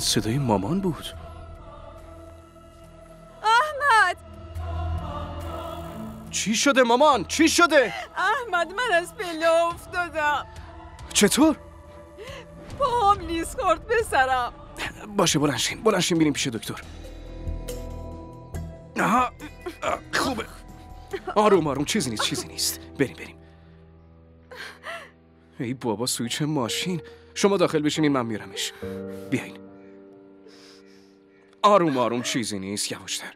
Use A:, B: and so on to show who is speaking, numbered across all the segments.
A: صدای مامان بود.
B: احمد!
A: چی شده مامان؟ چی شده؟
B: احمد من از پله افتادم.
A: چطور؟
B: پاهم لیز خورد به سرم.
A: باشه بلند شین بریم پیش دکتر. آها خوبه. آروم چیزی نیست. بریم. ای بابا سویچ ماشین. شما داخل بشینین من میارمش. بیاین. آروم چیزی نیست، یواشتر.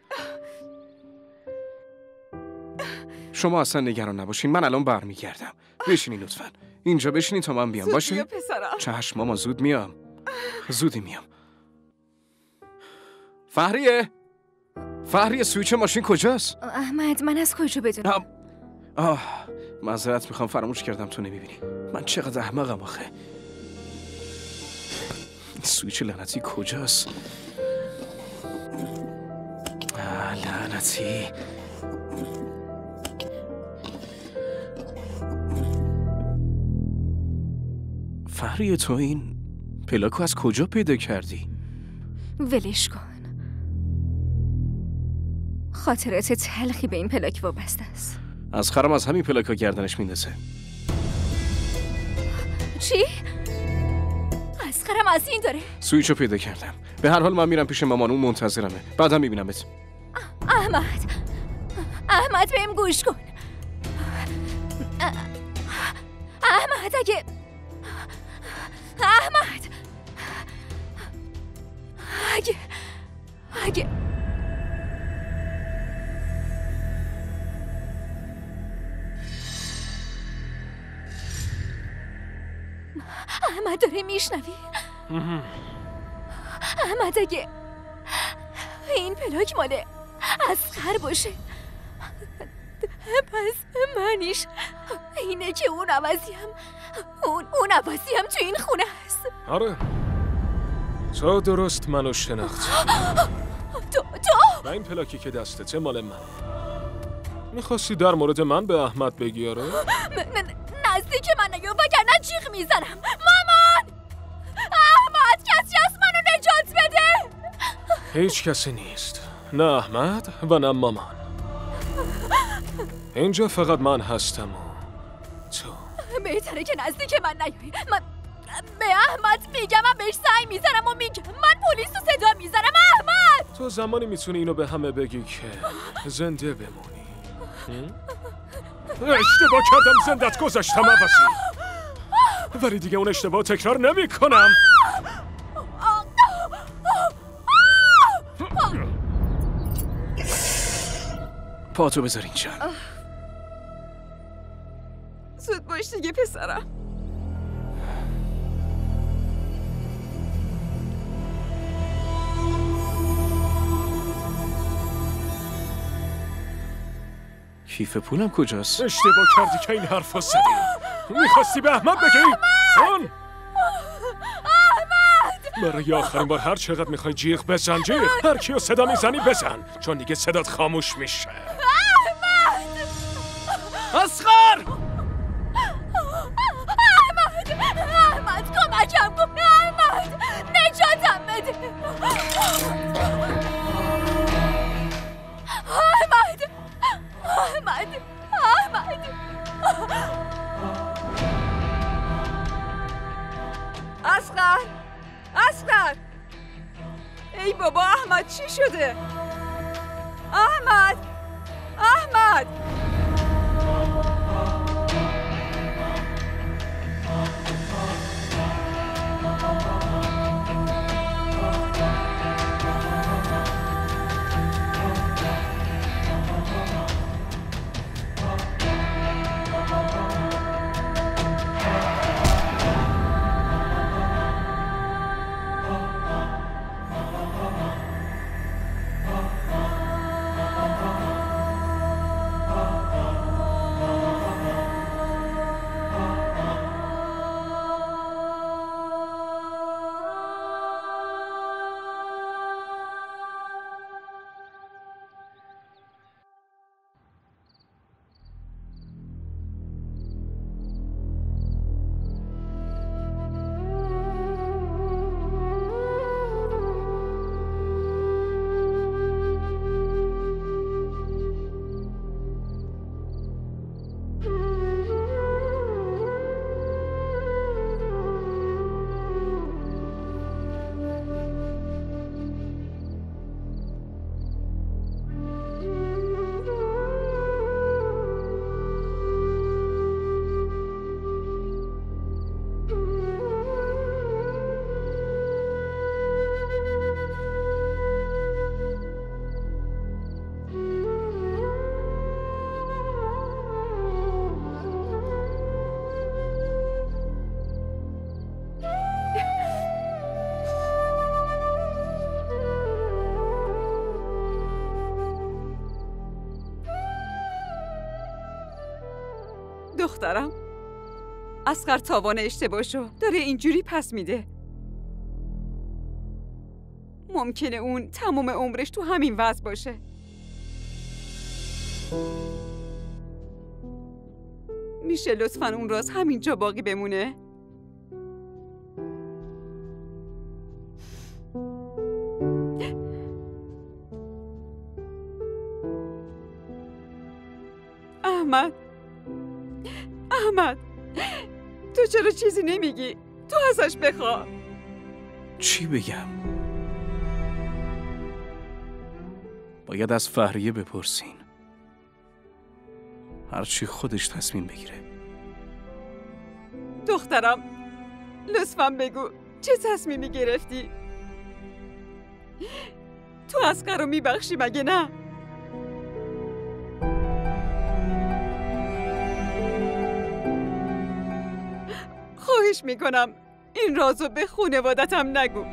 A: شما اصلا نگران نباشین، من الان برمیگردم. بشینین لطفا. اینجا بشینین تا من بیام. باشه؟
B: زود بیا پسرم.
A: چشم ماما، زودی میام. فهریه سویچ ماشین کجاست؟
C: احمد من از کجا بدونم؟
A: معذرت میخوام، فراموش کردم تو نمیبینی. من چقدر احمقم آخه. سویچ لعنتی کجاست؟ لعنتی. فهریه تو این پلاکو از کجا پیدا کردی؟
C: ولش کن. خاطرات تلخی به این پلاک وابسته است.
A: از خرم از همین پلاکا گردنش میندازه.
C: چی؟ از خرم از این داره؟
A: سویچو پیدا کردم. به هر حال من میرم پیش مامان، اون منتظرمه. بعدم میبینمت.
C: احمد بهم گوش کن. احمد اگه احمد داره میشنوی؟ احمد اگه این پلاک ماله اصغر باشه پس معنیش اینه که اون عوضیم تو این خونه هست.
D: آره تو درست منو شناختی.
C: تو
D: و این پلاکی که دستته مال من. میخواستی در مورد من به احمد بگی؟ آره
C: نزدیک من نیا وگرنه جیغ میزنم. مامان! احمد کسی از منو نجات بده.
D: هیچ کسی نیست، نه احمد و نه مامان. اینجا فقط من هستم و تو.
C: بهتره که نزدیک من نیایی. من به احمد میگم، من بهش سعی میزنم و میگم من پلیس رو صدا میزنم. احمد
D: تو زمانی میتونی اینو به همه بگی که زنده بمونی. اشتباه کردم، زندت گذاشتم عوضی، ولی دیگه اون اشتباه تکرار نمی کنم.
A: پاتو بذار اینجا.
B: زود باش دیگه پسرم.
A: کیف پولم کجاست؟
D: اشتباه کردی که این حرفا زدی. میخواستی به احمد بگی؟ احمد! برای آخرین بار هر چقدر میخوای جیغ بزن جیغ. هر کیو صدا میزنی بزن، چون دیگه صدات خاموش میشه.
A: اصغر!
C: احمد کمکم کن. احمد نجاتم بده. احمد
B: اصغر! ای بابا احمد چی شده؟ احمد! دخترم اصغر تاوان اشتباهشو داره اینجوری پس میده. ممکنه اون تمام عمرش تو همین وضع باشه. میشه لطفاً اون راز همینجا باقی بمونه؟ احمد تو چرا چیزی نمیگی؟ تو ازش بخوا.
A: چی بگم؟ باید از فهریه بپرسین. هرچی خودش تصمیم بگیره.
B: دخترم لطفاً بگو چه تصمیمی گرفتی؟ تو اصغر رو میبخشی مگه نه؟ خواهش میکنم این رازو به خانوادتم نگو.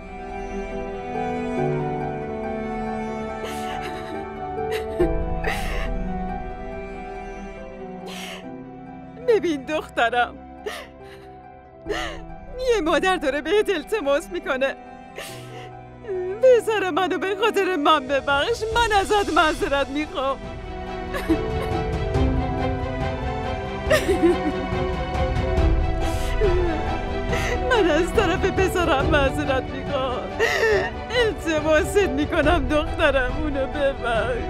B: ببین دخترم، یه مادر داره بهت التماس میکنه پسر منو به خاطر من ببخش. من ازت معذرت میخوام. من از طرف پسرم معذرت میخوام. التماست میکنم دخترم اونو ببخش.